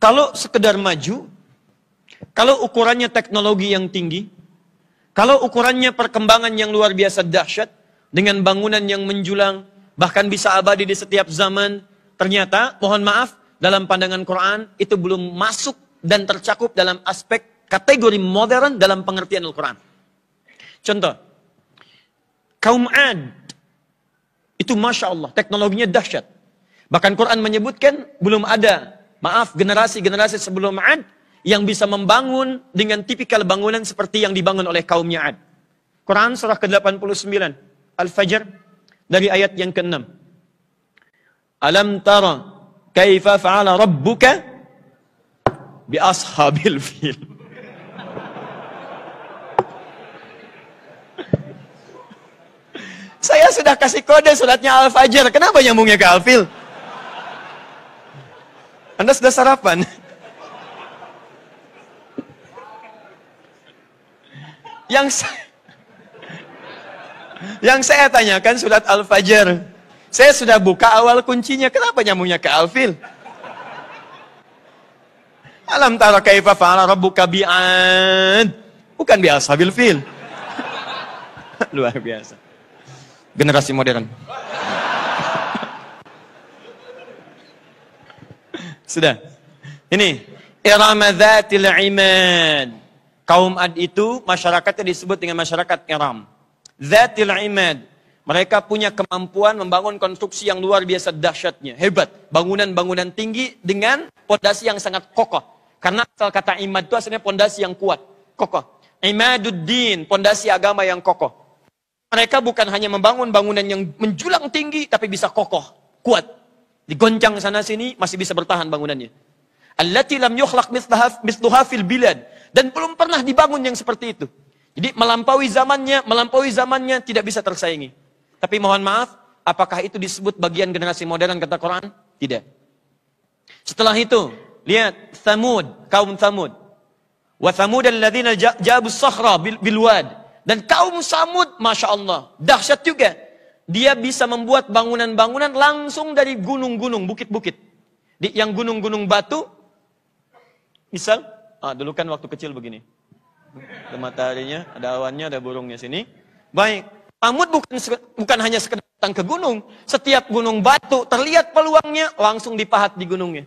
Kalau sekedar maju, kalau ukurannya teknologi yang tinggi, kalau ukurannya perkembangan yang luar biasa dahsyat, dengan bangunan yang menjulang, bahkan bisa abadi di setiap zaman, ternyata, mohon maaf, dalam pandangan Quran, itu belum masuk dan tercakup dalam aspek kategori modern dalam pengertian Al-Quran. Contoh, kaum Ad, itu Masya Allah, teknologinya dahsyat. Bahkan Quran menyebutkan, belum ada, maaf, generasi-generasi sebelum Ad, yang bisa membangun dengan tipikal bangunan seperti yang dibangun oleh kaumnya Ad. Quran surah ke-89, Al-Fajr, dari ayat yang ke-6. Alam tara kaifa fa'ala rabbuka bi ashabil fil. Saya sudah kasih kode suratnya Al-Fajr. Kenapa nyambungnya ke Al-Fil? Anda sudah sarapan? Yang saya tanyakan surat Al-Fajr. Saya sudah buka awal kuncinya. Kenapa nyambungnya ke Al-Fil? Alam tara kaifa fa'ala rabbuka bi'ad. Bukan bi ashabil fil. Luar biasa. Generasi modern. Sudah. Ini Irama dzatil imad. Kaum Ad itu masyarakatnya disebut dengan masyarakat Iram. Dzatil imad. Mereka punya kemampuan membangun konstruksi yang luar biasa dahsyatnya, hebat. Bangunan-bangunan tinggi dengan pondasi yang sangat kokoh. Karena asal kata imad itu asalnya pondasi yang kuat, kokoh. Imaduddin, pondasi agama yang kokoh. Mereka bukan hanya membangun bangunan yang menjulang tinggi, tapi bisa kokoh, kuat. Digoncang sana sini, masih bisa bertahan bangunannya. Allati lam yukhlaq mithluha fil bilad. Dan belum pernah dibangun yang seperti itu. Jadi melampaui zamannya tidak bisa tersaingi. Tapi mohon maaf, apakah itu disebut bagian generasi modern kata Quran? Tidak. Setelah itu, lihat Thamud, kaum Thamud. Wa Thamud alladzina jabus sakhra bil wad. Dan kaum Samud, Masya Allah, dahsyat juga. Dia bisa membuat bangunan-bangunan langsung dari gunung-gunung, bukit-bukit. Yang gunung-gunung batu, misal, dulu kan waktu kecil begini. Ada mataharinya, ada awannya, ada burungnya sini. Baik, Samud bukan hanya sekedar datang ke gunung. Setiap gunung batu, terlihat peluangnya, langsung dipahat di gunungnya.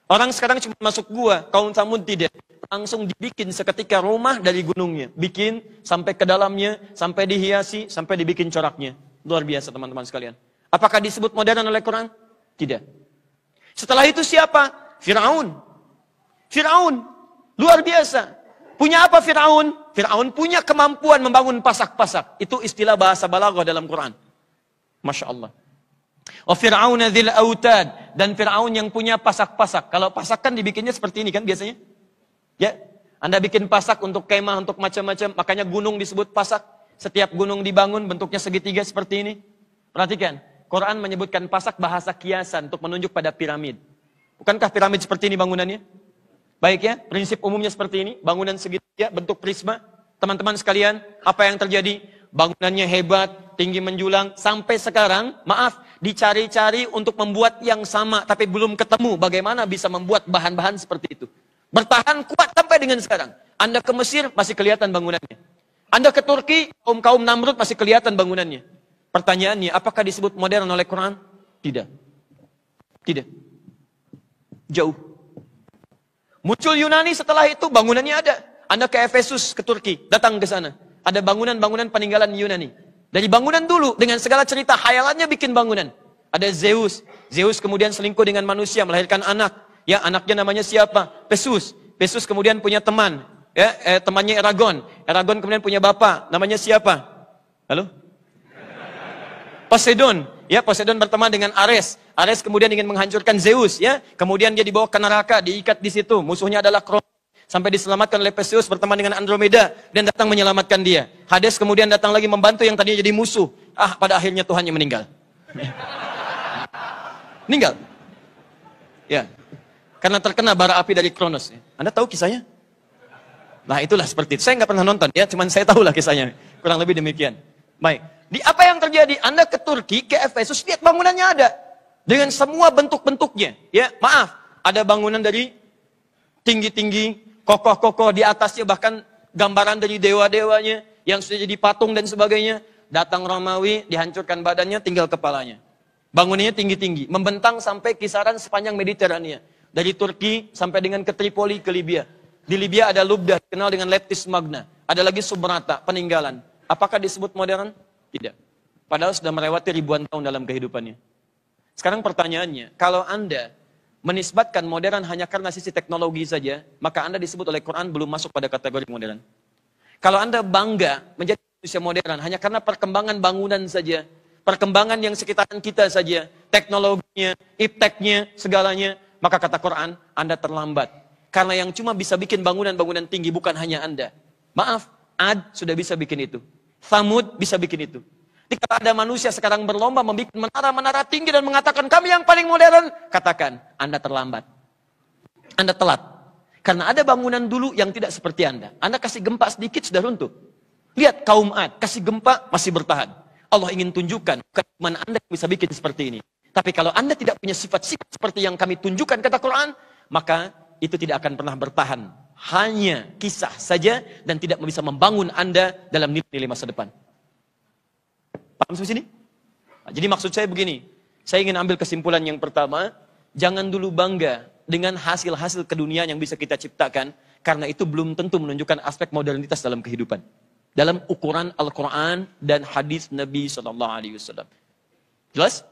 Orang sekarang cuma masuk gua, kaum Samud tidak. Langsung dibikin seketika rumah dari gunungnya. Bikin sampai ke dalamnya, sampai dihiasi, sampai dibikin coraknya. Luar biasa teman-teman sekalian. Apakah disebut modern oleh Quran? Tidak. Setelah itu siapa? Fir'aun. Fir'aun. Luar biasa. Punya apa Fir'aun? Fir'aun punya kemampuan membangun pasak-pasak. Itu istilah bahasa balaghah dalam Quran. Masya Allah. Wa Fir'auna dzil autad. Dan Fir'aun yang punya pasak-pasak. Kalau pasak kan dibikinnya seperti ini kan biasanya. Ya, Anda bikin pasak untuk kemah, untuk macam-macam. Makanya gunung disebut pasak. Setiap gunung dibangun bentuknya segitiga seperti ini. Perhatikan, Quran menyebutkan pasak bahasa kiasan untuk menunjuk pada piramid. Bukankah piramid seperti ini bangunannya? Baik ya, prinsip umumnya seperti ini. Bangunan segitiga, bentuk prisma. Teman-teman sekalian, apa yang terjadi? Bangunannya hebat, tinggi menjulang. Sampai sekarang, maaf, dicari-cari untuk membuat yang sama. Tapi belum ketemu bagaimana bisa membuat bahan-bahan seperti itu. Bertahan kuat sampai dengan sekarang. Anda ke Mesir masih kelihatan bangunannya. Anda ke Turki, kaum Namrud masih kelihatan bangunannya. Pertanyaannya, apakah disebut modern oleh Quran? Tidak. Tidak. Jauh. Muncul Yunani setelah itu, bangunannya ada. Anda ke Efesus, ke Turki, datang ke sana. Ada bangunan-bangunan peninggalan Yunani. Dari bangunan dulu, dengan segala cerita hayalannya bikin bangunan. Ada Zeus. Zeus kemudian selingkuh dengan manusia, melahirkan anak. Ya, anaknya namanya siapa? Pesus. Pesus kemudian punya teman. Ya, temannya Eragon. Eragon kemudian punya bapak. Namanya siapa? Halo? Poseidon. Ya, Poseidon berteman dengan Ares. Ares kemudian ingin menghancurkan Zeus. Ya, kemudian dia dibawa ke neraka, diikat di situ. Musuhnya adalah Kronos. Sampai diselamatkan oleh Perseus berteman dengan Andromeda dan datang menyelamatkan dia. Hades kemudian datang lagi membantu yang tadinya jadi musuh. Pada akhirnya Tuhannya meninggal. Meninggal. Ya. Karena terkena bara api dari Kronos. Anda tahu kisahnya? Nah itulah seperti itu. Saya nggak pernah nonton ya, cuman saya tahulah kisahnya. Kurang lebih demikian. Baik. Di apa yang terjadi? Anda ke Turki, ke Efesus, lihat bangunannya ada. Dengan semua bentuk-bentuknya. Ya, maaf. Ada bangunan dari tinggi-tinggi, kokoh-kokoh, di atasnya bahkan gambaran dari dewa-dewanya yang sudah jadi patung dan sebagainya. Datang Romawi, dihancurkan badannya, tinggal kepalanya. Bangunannya tinggi-tinggi, membentang sampai kisaran sepanjang Mediterania. Dari Turki sampai dengan ke Tripoli, ke Libya. Di Libya ada Lubda, dikenal dengan Leptis Magna. Ada lagi Subrata, peninggalan. Apakah disebut modern? Tidak. Padahal sudah melewati ribuan tahun dalam kehidupannya. Sekarang pertanyaannya, kalau Anda menisbatkan modern hanya karena sisi teknologi saja, maka Anda disebut oleh Quran belum masuk pada kategori modern. Kalau Anda bangga menjadi manusia modern hanya karena perkembangan bangunan saja, perkembangan yang sekitaran kita saja, teknologinya, ipteknya, segalanya, maka kata Quran, Anda terlambat. Karena yang cuma bisa bikin bangunan-bangunan tinggi bukan hanya Anda. Maaf, Ad sudah bisa bikin itu. Thamud bisa bikin itu. Jika ada manusia sekarang berlomba membuat menara-menara tinggi dan mengatakan kami yang paling modern, katakan Anda terlambat. Anda telat. Karena ada bangunan dulu yang tidak seperti Anda. Anda kasih gempa sedikit sudah runtuh. Lihat kaum Ad, kasih gempa masih bertahan. Allah ingin tunjukkan bagaimana Anda bisa bikin seperti ini. Tapi kalau Anda tidak punya sifat-sifat seperti yang kami tunjukkan kata Quran, maka itu tidak akan pernah bertahan. Hanya kisah saja dan tidak bisa membangun Anda dalam nilai-nilai masa depan. Paham sampai sini? Nah, jadi maksud saya begini, saya ingin ambil kesimpulan yang pertama, jangan dulu bangga dengan hasil-hasil keduniaan yang bisa kita ciptakan, karena itu belum tentu menunjukkan aspek modernitas dalam kehidupan. Dalam ukuran Al-Quran dan hadis Nabi SAW. Jelas?